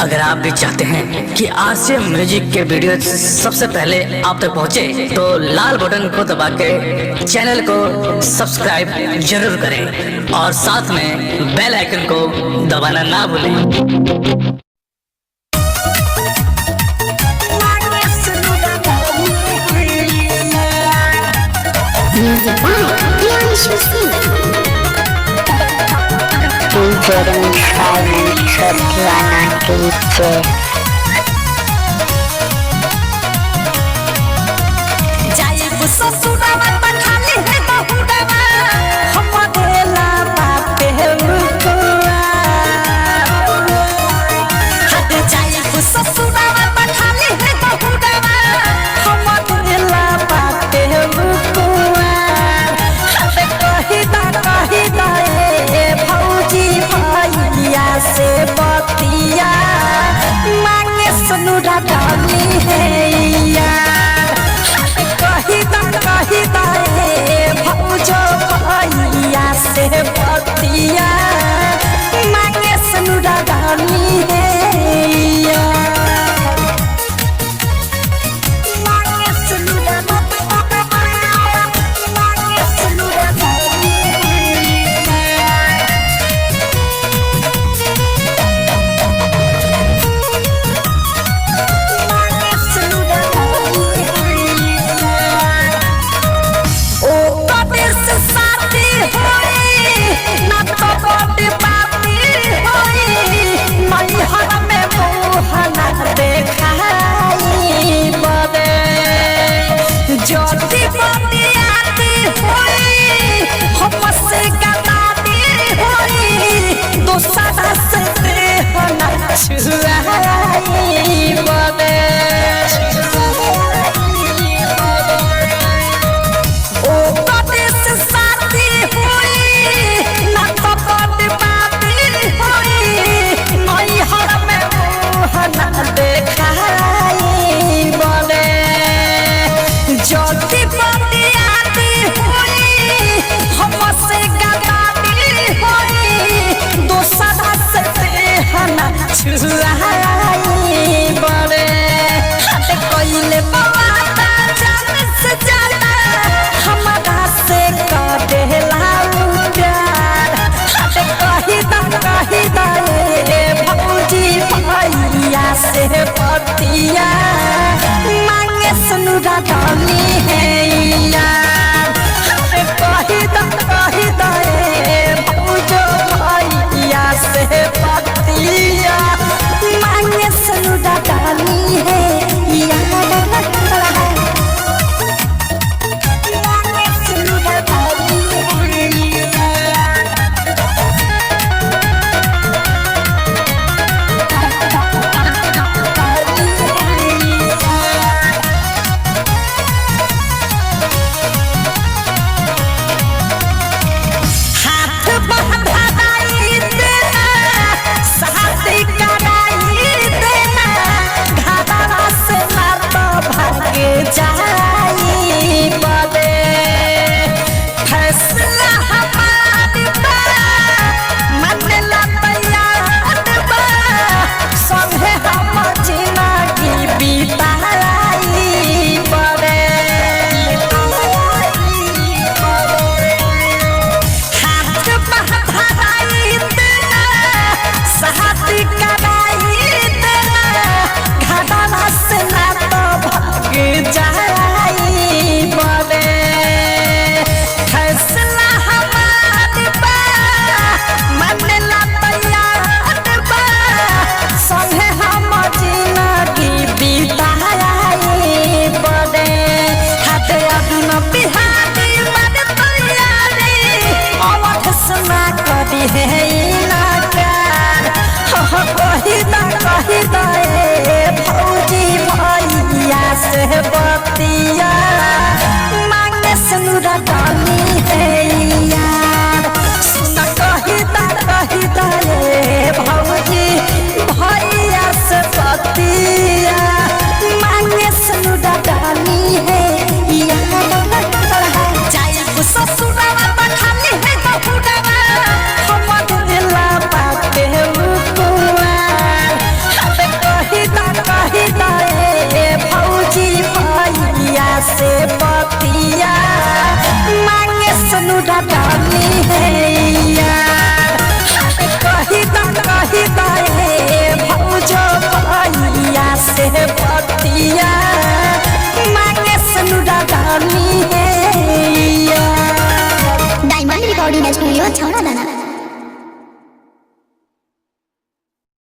अगर आप भी चाहते हैं कि आरसीएम म्यूजिक के वीडियो सबसे पहले आप तक पहुंचे, तो लाल बटन को दबा के चैनल को सब्सक्राइब जरूर करें और साथ में बेल आइकन को दबाना ना भूलें। Music by Piano Shusi. Featuring Silent Sotwana DJ. से बतिया मांगे सुनुरा डाली है यार, कही दा भौजो भैया से बतिया मांगे सुनुरा डाली है यार, मांगे सुनुरा जोती बती आती होई हमसे गलाती होई दोसरा से देहना छुआई बने ओ कदे से साथी होई ना तो कदे बाती होई नई हर में मोहना देखाई बने जोती बती आती होई हमसे गलाती होई दोसरा से देहना छुआई बने हाथ कोइले बाबा जान से ज्यादा हमारा से कदेला प्यार, हाथ कही दा भौजी भैया से बतिया मांगे सुनुरा डाली है यार, कही दा